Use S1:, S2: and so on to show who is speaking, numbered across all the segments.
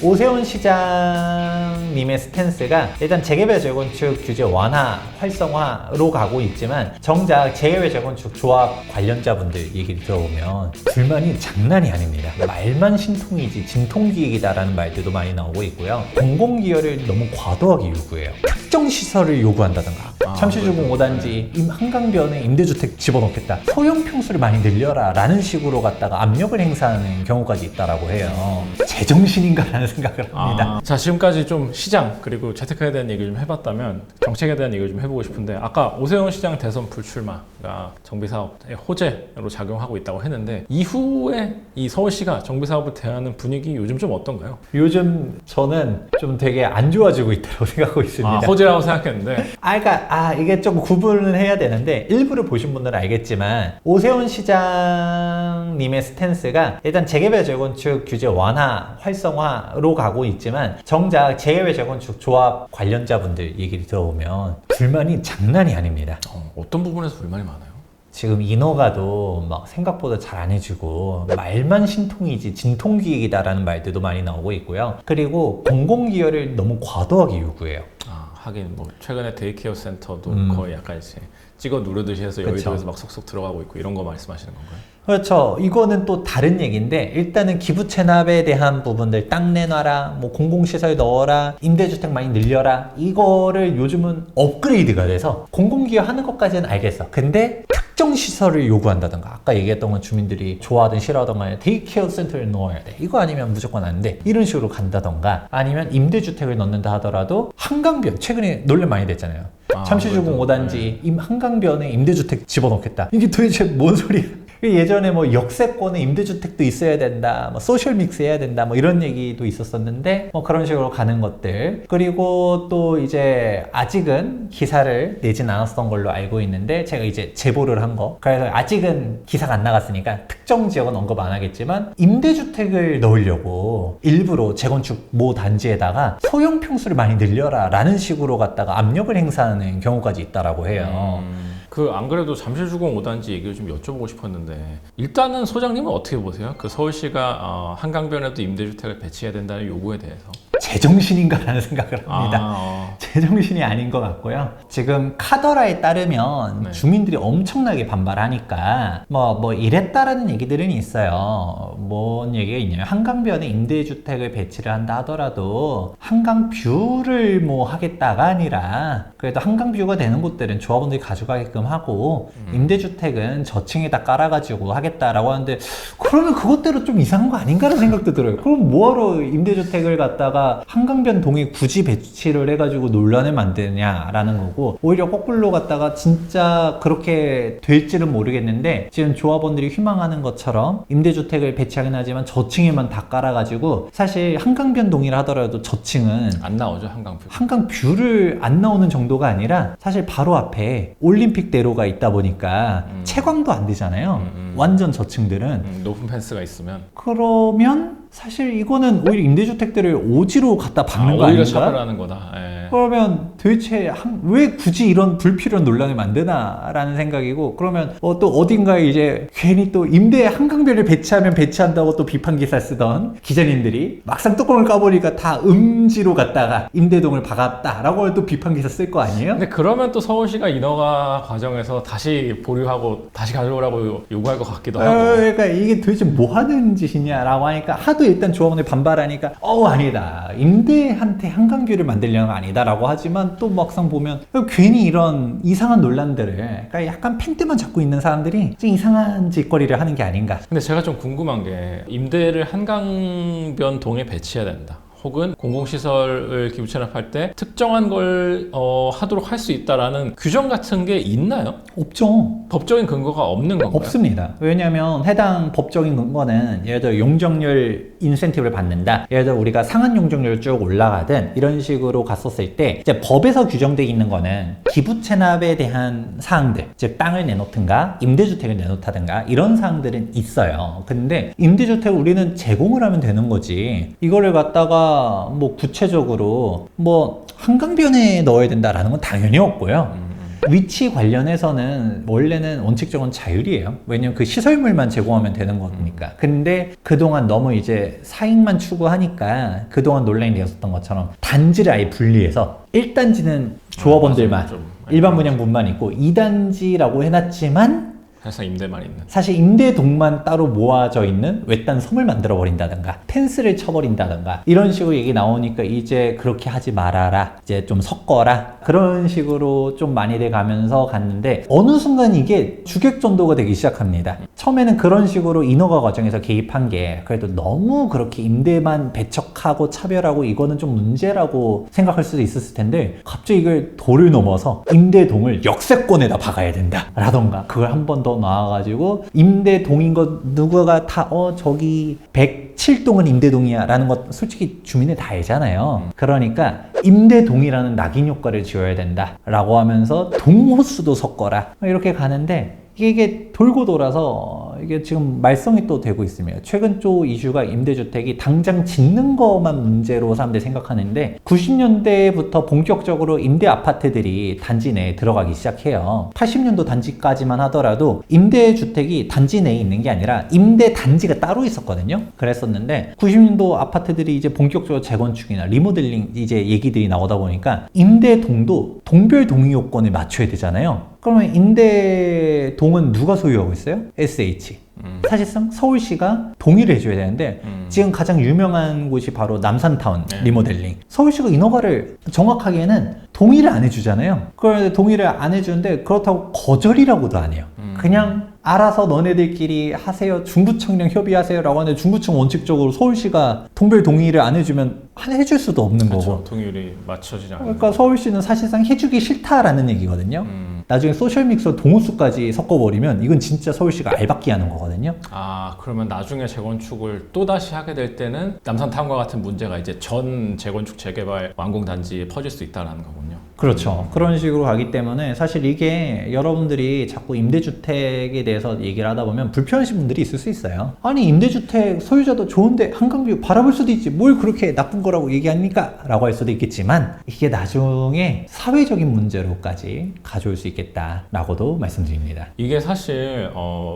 S1: 오세훈 시장님의 스탠스가 일단 재개발 재건축 규제 완화, 활성화로 가고 있지만 정작 재개발 재건축 조합 관련자분들 얘기를 들어보면 불만이 장난이 아닙니다. 말만 신통이지 진통기획이다라는 말들도 많이 나오고 있고요. 공공기여를 너무 과도하게 요구해요. 특정 시설을 요구한다던가 잠실주공 5단지 한강변에 임대주택 집어넣겠다, 소형 평수를 많이 늘려라 라는 식으로 갖다가 압력을 행사하는 경우까지 있다라고 해요. 제정신인가 라는 생각을 합니다.
S2: 자, 지금까지 좀 시장 그리고 재테크에 대한 얘기를 좀 해봤다면 정책에 대한 얘기를 좀 해보고 싶은데, 아까 오세훈 시장 대선 불출마가 정비사업의 호재로 작용하고 있다고 했는데 이후에 이 서울시가 정비사업을 대하는 분위기 요즘 좀 어떤가요?
S1: 요즘 저는 좀 되게 안 좋아지고 있다고 생각하고 있습니다.
S2: 호재라고 생각했는데
S1: 그러니까 이게 좀 구분을 해야 되는데, 일부를 보신 분들은 알겠지만 오세훈 시장님의 스탠스가 일단 재개발 재건축 규제 완화, 활성화로 가고 있지만 정작 재개발 재건축 조합 관련자분들 얘기를 들어보면 불만이 장난이 아닙니다.
S2: 어떤 부분에서 불만이 많아요?
S1: 지금 인허가도 막 생각보다 잘 안 해주고 말만 신통이지 진통기획이다라는 말들도 많이 나오고 있고요. 그리고 공공기여를 너무 과도하게 요구해요.
S2: 하긴 뭐 최근에 데이케어 센터도 거의 약간 이제 찍어 누르듯이 해서 여의도에서 막 쏙쏙 들어가고 있고 이런 거 말씀하시는 건가요?
S1: 그렇죠. 이거는 또 다른 얘기인데, 일단은 기부 체납에 대한 부분들 땅 내놔라, 뭐 공공시설 넣어라, 임대주택 많이 늘려라, 이거를 요즘은 업그레이드가 돼서 공공기여 하는 것까지는 알겠어. 근데 특정 시설을 요구한다던가, 아까 얘기했던 건 주민들이 좋아하든 싫어하든 간에 데이케어 센터를 넣어야 돼, 이거 아니면 무조건 안 돼, 이런 식으로 간다던가, 아니면 임대주택을 넣는다 하더라도 한강변, 최근에 논란 많이 됐잖아요. 잠실주공 5단지 한강변에 임대주택 집어넣겠다, 이게 도대체 뭔 소리야? 예전에 뭐 역세권에 임대주택도 있어야 된다, 뭐 소셜 믹스 해야 된다, 뭐 이런 얘기도 있었었는데, 뭐 그런 식으로 가는 것들. 그리고 또 이제 아직은 기사를 내진 않았던 걸로 알고 있는데, 제가 이제 제보를 한 거, 그래서 아직은 기사가 안 나갔으니까 특정 지역은 언급 안 하겠지만, 임대주택을 넣으려고 일부러 재건축 모 단지에다가 소형 평수를 많이 늘려라 라는 식으로 갖다가 압력을 행사하는 경우까지 있다라고 해요.
S2: 안 그래도 잠실주공 5단지 얘기를 좀 여쭤보고 싶었는데, 일단은 소장님은 어떻게 보세요? 한강변에도 임대주택을 배치해야 된다는 요구에 대해서.
S1: 제정신인가 라는 생각을 합니다. 제정신이 아닌 것 같고요. 지금 카더라에 따르면 주민들이 엄청나게 반발하니까 뭐 이랬다라는 얘기들은 있어요. 뭔 얘기가 있냐면, 한강변에 임대주택을 배치를 한다 하더라도 한강 뷰를 뭐 하겠다가 아니라, 그래도 한강 뷰가 되는 곳들은 조합원들이 가져가게끔 하고 임대주택은 저층에다 깔아가지고 하겠다라고 하는데, 그러면 그것대로 좀 이상한 거 아닌가라는 생각도 들어요. 그럼 뭐하러 임대주택을 갖다가 한강변 동에 굳이 배치를 해가지고 논란을 만드냐라는 거고, 오히려 거꾸로 갖다가 진짜 그렇게 될지는 모르겠는데, 지금 조합원들이 희망하는 것처럼 임대주택을 배치하긴 하지만 저층에만 다 깔아가지고, 사실 한강변 동이라 하더라도 저층은
S2: 안 나오죠, 한강 뷰.
S1: 한강 뷰를 안 나오는 정도가 아니라 사실 바로 앞에 올림픽대로가 있다 보니까 채광도 안 되잖아요. 완전 저층들은.
S2: 높은 펜스가 있으면.
S1: 그러면 사실 이거는 오히려 임대주택들을 오지로 갖다 박는 거 아닌가?
S2: 오히려 차별하는 거다.
S1: 그러면 도대체 왜 굳이 이런 불필요한 논란을 만드나라는 생각이고, 그러면 또 어딘가에 이제 괜히 또 임대 한강변을 배치하면 배치한다고 또 비판 기사 쓰던 기자님들이 막상 뚜껑을 까보니까 다 음지로 갔다가 임대동을 박았다라고 또 비판 기사 쓸 거 아니에요?
S2: 근데 그러면 또 서울시가 인허가 과정에서 다시 보류하고 다시 가져오라고 요구할 것 같기도 하고.
S1: 그러니까 이게 도대체 뭐 하는 짓이냐라고 하니까, 하도 일단 조합원들이 반발하니까 아니다, 임대한테 한강뷰를 만들려는 거 아니다 라고 하지만, 또 막상 보면 괜히 이런 이상한 논란들을, 그러니까 약간 펜트만 잡고 있는 사람들이 좀 이상한 짓거리를 하는 게 아닌가.
S2: 근데 제가 좀 궁금한 게, 임대를 한강변 동에 배치해야 된다, 혹은 공공시설을 기부 체납할 때 특정한 걸 하도록 할 수 있다라는 규정 같은 게 있나요?
S1: 없죠.
S2: 법적인 근거가 없는 건가요?
S1: 없습니다. 왜냐하면 해당 법적인 근거는, 예를 들어 용적률 인센티브를 받는다, 예를 들어 우리가 상한 용적률 쭉 올라가든 이런 식으로 갔었을 때, 이제 법에서 규정되어 있는 거는 기부 체납에 대한 사항들, 즉 땅을 내놓든가 임대주택을 내놓다든가 이런 사항들은 있어요. 근데 임대주택을 우리는 제공을 하면 되는 거지, 이거를 갖다가 뭐 구체적으로 뭐 한강변에 넣어야 된다라는 건 당연히 없고요. 위치 관련해서는 원래는 원칙적으로 자율이에요. 왜냐면 그 시설물만 제공하면 되는 거니까. 근데 그동안 너무 이제 사익만 추구하니까 그동안 논란이 되었었던 것처럼 단지를 아예 분리해서 1단지는 조합원들만
S2: 좀
S1: 일반 분양분만 있고 2단지라고 해놨지만
S2: 사실상 임대만 있는.
S1: 사실 임대동만 따로 모아져 있는 외딴 섬을 만들어 버린다든가 펜스를 쳐버린다든가 이런 식으로 얘기 나오니까 이제 그렇게 하지 말아라, 이제 좀 섞어라, 그런 식으로 좀 많이 돼 가면서 갔는데 어느 순간 이게 주객 전도가 되기 시작합니다. 처음에는 그런 식으로 인허가 과정에서 개입한 게 그래도 너무 그렇게 임대만 배척하고 차별하고 이거는 좀 문제라고 생각할 수도 있었을 텐데 갑자기 이걸 도를 넘어서 임대동을 역세권에다 박아야 된다 라던가, 그걸 한 번 더 나와가지고 임대동인 거 누구가 다 저기 107동은 임대동이야 라는 것 솔직히 주민은 다 알잖아요. 그러니까 임대동이라는 낙인 효과를 지어야 된다 라고 하면서 동호수도 섞어라 이렇게 가는데 이게 돌고 돌아서 이게 지금 말썽이 또 되고 있습니다. 최근 쪽 이슈가 임대주택이 당장 짓는 것만 문제로 사람들이 생각하는데 90년대부터 본격적으로 임대 아파트들이 단지 내에 들어가기 시작해요. 80년도 단지까지만 하더라도 임대주택이 단지 내에 있는 게 아니라 임대 단지가 따로 있었거든요. 그랬었는데 90년도 아파트들이 이제 본격적으로 재건축이나 리모델링 이제 얘기들이 나오다 보니까 임대동도 동별 동의 요건을 맞춰야 되잖아요. 그러면 임대동은 누가 소유하고 있어요? SH. 사실상 서울시가 동의를 해줘야 되는데 지금 가장 유명한 곳이 바로 남산타운 리모델링. 서울시가 인허가를 정확하게는 동의를 안 해주잖아요. 그런데 동의를 안 해주는데 그렇다고 거절이라고도 안 해요. 그냥 알아서 너네들끼리 하세요, 중구청이랑 협의하세요 라고 하는데 중구청 원칙적으로 서울시가 동별 동의를 안 해주면 해줄 수도 없는 거고.
S2: 동의율이 맞춰지지 않는.
S1: 그러니까 서울시는 사실상 해주기 싫다라는 얘기거든요. 나중에 소셜믹서 동호수까지 섞어버리면 이건 진짜 서울시가 알박기 하는 거거든요.
S2: 아, 그러면 나중에 재건축을 또다시 하게 될 때는 남산타운과 같은 문제가 이제 전 재건축 재개발 완공단지에 퍼질 수 있다는 거군요.
S1: 그렇죠. 그런 식으로 가기 때문에 사실 이게 여러분들이 자꾸 임대주택에 대해서 얘기를 하다 보면 불편하신 분들이 있을 수 있어요. 아니 임대주택 소유자도 좋은데 한강뷰 바라볼 수도 있지 뭘 그렇게 나쁜 거라고 얘기합니까? 라고 할 수도 있겠지만 이게 나중에 사회적인 문제로까지 가져올 수 있겠다라고도 말씀드립니다.
S2: 이게 사실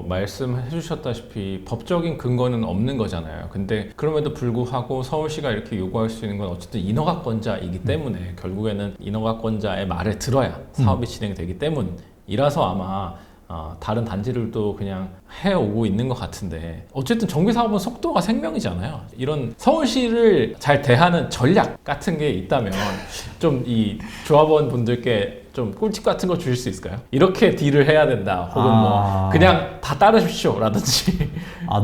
S2: 말씀해 주셨다시피 법적인 근거는 없는 거잖아요. 근데 그럼에도 불구하고 서울시가 이렇게 요구할 수 있는 건 어쨌든 인허가권자이기 때문에 결국에는 인허가권자의 말을 들어야 사업이 진행되기 때문이라서 아마 다른 단지들도 그냥 해오고 있는 것 같은데, 어쨌든 정비사업은 속도가 생명이잖아요. 이런 서울시를 잘 대하는 전략 같은 게 있다면 좀 이 조합원 분들께 좀 꿀팁 같은 거 주실 수 있을까요? 이렇게 딜을 해야 된다 혹은 뭐 그냥 다 따르십시오 라든지.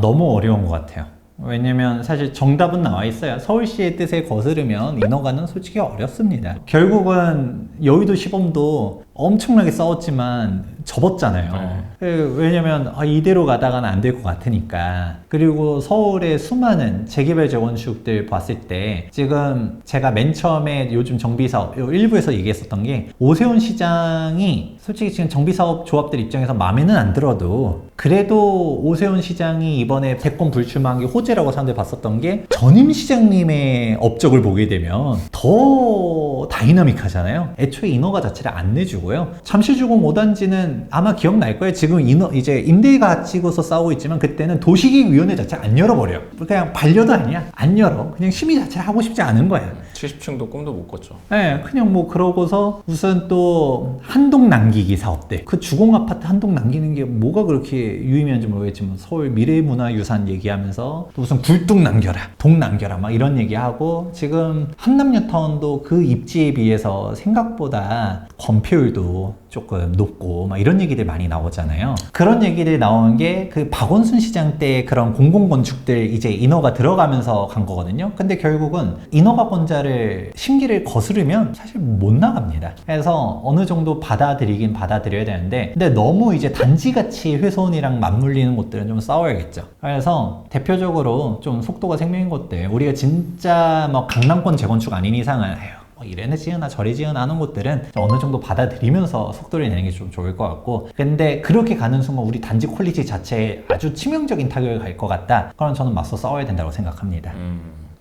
S1: 너무 어려운 것 같아요. 왜냐면 사실 정답은 나와 있어요. 서울시의 뜻에 거스르면 인허가는 솔직히 어렵습니다. 결국은 여의도 시범도 엄청나게 싸웠지만 접었잖아요. 왜냐면 이대로 가다가는 안 될 것 같으니까. 그리고 서울의 수많은 재개발 재건축들 봤을 때 지금 제가 맨 처음에 요즘 정비사업 일부에서 얘기했었던 게 오세훈 시장이 솔직히 지금 정비사업 조합들 입장에서 마음에는 안 들어도 그래도 오세훈 시장이 이번에 대권 불출마한 게 호재라고 사람들이 봤었던 게 전임 시장님의 업적을 보게 되면 더 다이나믹하잖아요. 애초에 인허가 자체를 안 내주고요. 잠실주공 5단지는 아마 기억날 거예요. 지금 이제 임대가 가지고서 싸우고 있지만 그때는 도시계획위원회 자체 안 열어버려. 그냥 반려도 아니야. 안 열어. 그냥 심의 자체를 하고 싶지 않은 거야.
S2: 70층도 꿈도 못 꿨죠.
S1: 네, 그냥 뭐 그러고서 무슨 또 한동 남기기 사업들. 그 주공 아파트 한동 남기는 게 뭐가 그렇게 유의미한지 모르겠지만 서울 미래문화유산 얘기하면서 또 무슨 굴뚝 남겨라, 동 남겨라 막 이런 얘기하고 지금 한남뉴타운도 그 입지에 비해서 생각보다 건폐율도 조금 높고 막 이런 얘기들 많이 나오잖아요. 그런 얘기들 나오는 게 그 박원순 시장 때 그런 공공건축들 이제 인허가 들어가면서 간 거거든요. 근데 결국은 인허가권자를 심기를 거스르면 사실 못 나갑니다. 그래서 어느 정도 받아들이긴 받아들여야 되는데 근데 너무 이제 단지같이 훼손이랑 맞물리는 곳들은 좀 싸워야겠죠. 그래서 대표적으로 좀 속도가 생명인 곳들, 우리가 진짜 뭐 강남권 재건축 아닌 이상은 이래는 지으나 저래 지으나 하는 곳들은 어느 정도 받아들이면서 속도를 내는 게 좀 좋을 것 같고, 근데 그렇게 가는 순간 우리 단지 퀄리티 자체에 아주 치명적인 타격을 갈 것 같다. 그럼 저는 맞서 싸워야 된다고 생각합니다.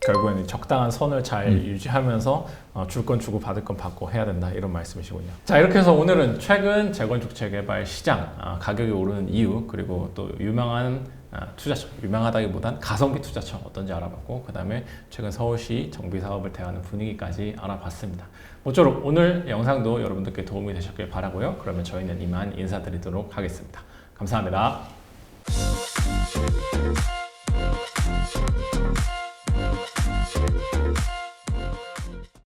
S2: 결국에는 적당한 선을 잘 유지하면서 줄 건 주고 받을 건 받고 해야 된다 이런 말씀이시군요. 자, 이렇게 해서 오늘은 최근 재건축 재개발 시장 가격이 오르는 이유, 그리고 또 유명한 투자처, 유명하다기보단 가성비 투자처 어떤지 알아봤고, 그 다음에 최근 서울시 정비 사업을 대하는 분위기까지 알아봤습니다. 모쪼록 오늘 영상도 여러분들께 도움이 되셨길 바라고요. 그러면 저희는 이만 인사드리도록 하겠습니다. 감사합니다.